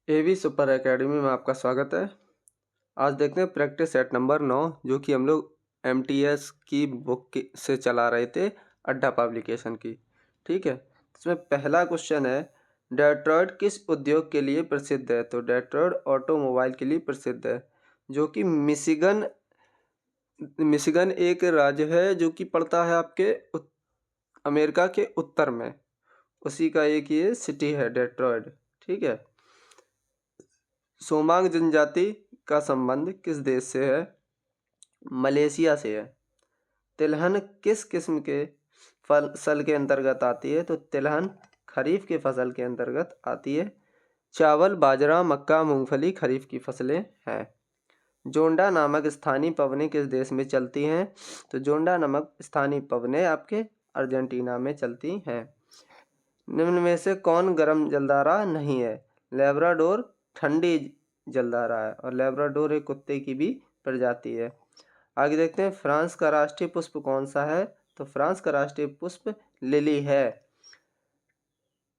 एवी super academy में आपका स्वागत है। आज देखते हैं प्रैक्टिस सेट नंबर 9 जो कि हम लोग एमटीएस की से चला रहे थे अड्डा पब्लिकेशन की। ठीक है, इसमें पहला क्वेश्चन है डेट्रॉयट किस उद्योग के लिए प्रसिद्ध है। तो डेट्रॉयट ऑटोमोबाइल के लिए प्रसिद्ध है, जो कि मिशिगन एक राज्य है जो कि पड़ता है आपके अमेरिका के उत्तर में। उसी का एक ये सिटी है डेट्रॉयट। ठीक है, सोमांग जनजाति का संबंध किस देश से है। मलेशिया से है। तिलहन किस किस्म के फसल के अंतर्गत आती है। तो तिलहन खरीफ के फसल के अंतर्गत आती है। चावल, बाजरा, मक्का, मूंगफली खरीफ की फसलें हैं। जोंडा नामक स्थानीय पवनें किस देश में चलती हैं। तो जोंडा नामक स्थानीय पवनें आपके अर्जेंटीना में चलती हैं। निम्न में से कौन गर्म जलदारा नहीं है। लेब्राडोर ठंडी जलदारा है और लेब्राडोर एक कुत्ते की भी प्रजाति है। आगे देखते हैं फ्रांस का राष्ट्रीय पुष्प कौन सा है। तो फ्रांस का राष्ट्रीय पुष्प लिली है।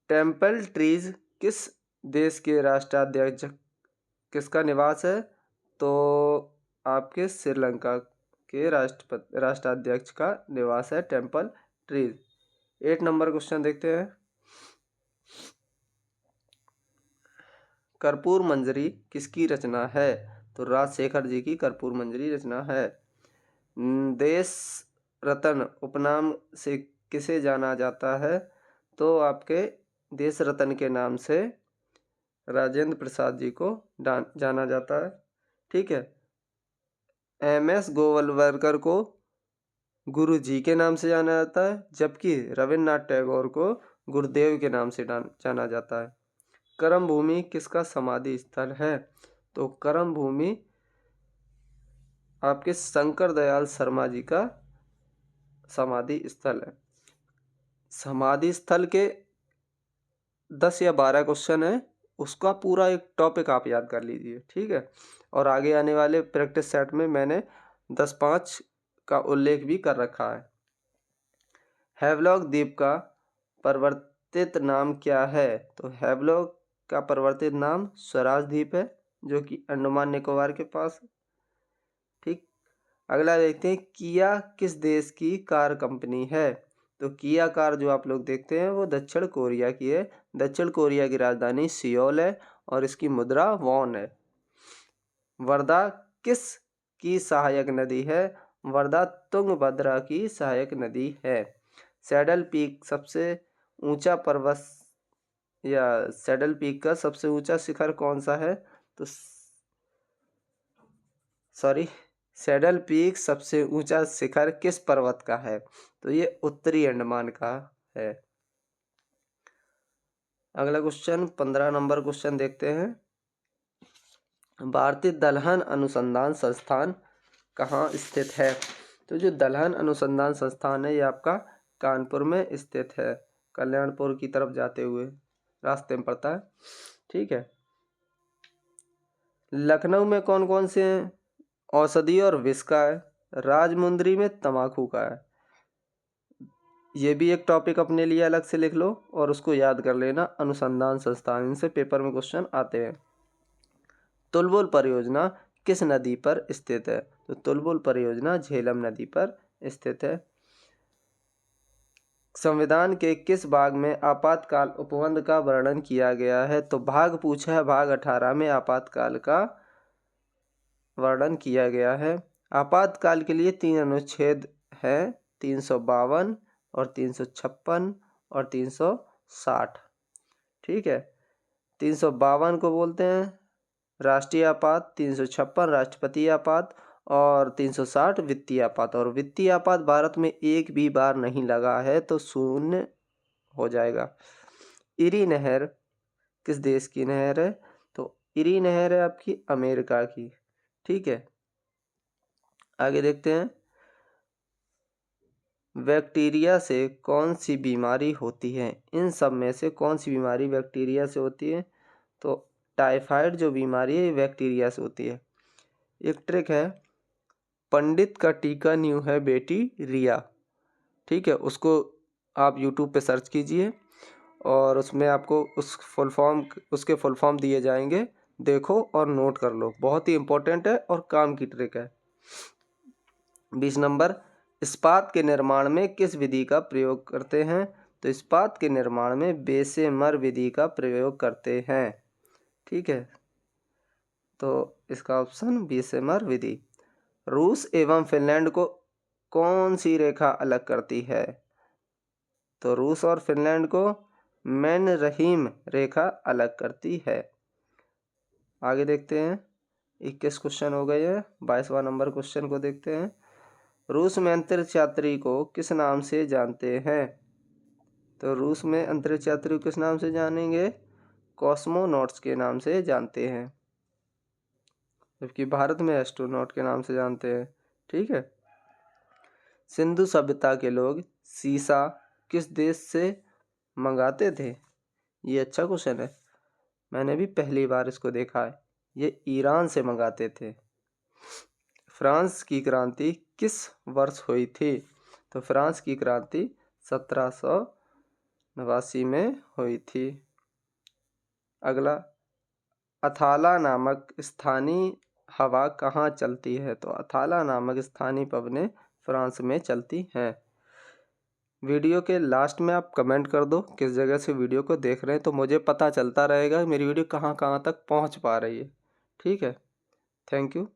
टेम्पल ट्रीज किस देश के राष्ट्राध्यक्ष किसका निवास है। तो आपके श्रीलंका के राष्ट्राध्यक्ष का निवास है टेम्पल ट्रीज। 8 नंबर क्वेश्चन देखते हैं। कर्पूर मंजरी किसकी रचना है। तो राजशेखर जी की कर्पूर मंजरी रचना है। देश रत्न उपनाम से किसे जाना जाता है। तो आपके देश रत्न के नाम से राजेंद्र प्रसाद जी को जाना जाता है। ठीक है, एमएस गोवलवलकर को गुरु जी के नाम से जाना जाता है, जबकि रविन्द्रनाथ टैगोर को गुरुदेव के नाम से जाना जाता है। करम भूमि किसका समाधि स्थल है। तो करम भूमि आपके शंकर दयाल शर्मा जी का समाधि स्थल है। समाधि स्थल के 10 या 12 क्वेश्चन है, उसका पूरा एक टॉपिक आप याद कर लीजिए। ठीक है, और आगे आने वाले प्रैक्टिस सेट में मैंने 10-5 का उल्लेख भी कर रखा है। हैवलॉक द्वीप का परिवर्तित नाम क्या है। तो हैवलॉक का परिवर्तित नाम स्वराज द्वीप है, जो कि अंडमान निकोबार के पास है। ठीक, अगला देखते हैं किया किस देश की कार कंपनी है। तो किया कार जो आप लोग देखते हैं वो दक्षिण कोरिया की है। दक्षिण कोरिया की राजधानी सियोल है और इसकी मुद्रा वॉन है। वर्धा किस की सहायक नदी है। वर्धा तुंगभद्रा की सहायक नदी है। सैडल पीक सबसे ऊंचा पर्वत या सैडल पीक का सबसे ऊंचा शिखर कौन सा है। तो सैडल पीक सबसे ऊंचा शिखर किस पर्वत का है। तो ये उत्तरी अंडमान का है। अगला क्वेश्चन 15 नंबर क्वेश्चन देखते हैं। भारतीय दलहन अनुसंधान संस्थान कहाँ स्थित है। तो जो दलहन अनुसंधान संस्थान है ये आपका कानपुर में स्थित है। कल्याणपुर की तरफ जाते हुए रास्ते में पड़ता है। ठीक है, लखनऊ में कौन कौन से हैं। औषधि और विष का है। राजमुंदरी में तंबाकू का है। ये भी एक टॉपिक अपने लिए अलग से लिख लो और उसको याद कर लेना। अनुसंधान संस्थान, इनसे पेपर में क्वेश्चन आते हैं। तुलबुल परियोजना किस नदी पर स्थित है। तो तुलबुल परियोजना झेलम नदी पर स्थित है। संविधान के किस भाग में आपातकाल उपबंध का वर्णन किया गया है। तो भाग पूछा है, भाग 18 में आपातकाल का वर्णन किया गया है। आपातकाल के लिए 3 अनुच्छेद हैं, 352 और 356 और 360। ठीक है, 352 को बोलते हैं राष्ट्रीय आपात, 356 राष्ट्रपति आपात और 360 वित्तीय आपात। और वित्तीय आपात भारत में एक भी बार नहीं लगा है तो शून्य हो जाएगा। इरी नहर किस देश की नहर है। तो इरी नहर है आपकी अमेरिका की। ठीक है, आगे देखते हैं। बैक्टीरिया से कौन सी बीमारी होती है। इन सब में से कौन सी बीमारी बैक्टीरिया से होती है। तो टाइफाइड जो बीमारी है बैक्टीरिया से होती है। एक ट्रिक है, पंडित का टीका न्यू है बेटी रिया। ठीक है, उसको आप यूट्यूब पे सर्च कीजिए और उसमें आपको उसके फुल फॉर्म दिए जाएंगे, देखो और नोट कर लो, बहुत ही इंपॉर्टेंट है और काम की ट्रिक है। 20 नंबर, इस्पात के निर्माण में किस विधि का प्रयोग करते हैं? तो इस्पात के निर्माण में बेसेमर विधि का प्रयोग करते हैं। ठीक है, तो इसका ऑप्शन बेसेमर विधि। रूस एवं फिनलैंड को कौन सी रेखा अलग करती है? तो रूस और फिनलैंड को मैनरहीम रेखा अलग करती है। आगे देखते हैं, 21 क्वेश्चन हो गए हैं। 22वां नंबर क्वेश्चन को देखते हैं। रूस में अंतरिक्ष यात्री को किस नाम से जानते हैं? तो रूस में अंतरिक्ष यात्री को किस नाम से जानेंगे? कॉस्मोनॉट्स के नाम से जानते हैं, जबकि भारत में एस्ट्रोनॉट के नाम से जानते हैं। ठीक है। सिंधु सभ्यता के लोग सीसा किस देश से मंगाते थे? ये अच्छा क्वेश्चन है, मैंने भी पहली बार इसको देखा है। ये ईरान से मंगाते थे। फ्रांस की क्रांति किस वर्ष हुई थी? तो फ्रांस की क्रांति 1789 में हुई थी। अगला, अथाला नामक स्थानीय हवा कहाँ चलती है? तो अथाला नामक स्थानीय पवनें फ्रांस में चलती हैं। वीडियो के लास्ट में आप कमेंट कर दो किस जगह से वीडियो को देख रहे हैं, तो मुझे पता चलता रहेगा मेरी वीडियो कहाँ कहाँ तक पहुँच पा रही है। ठीक है, थैंक यू।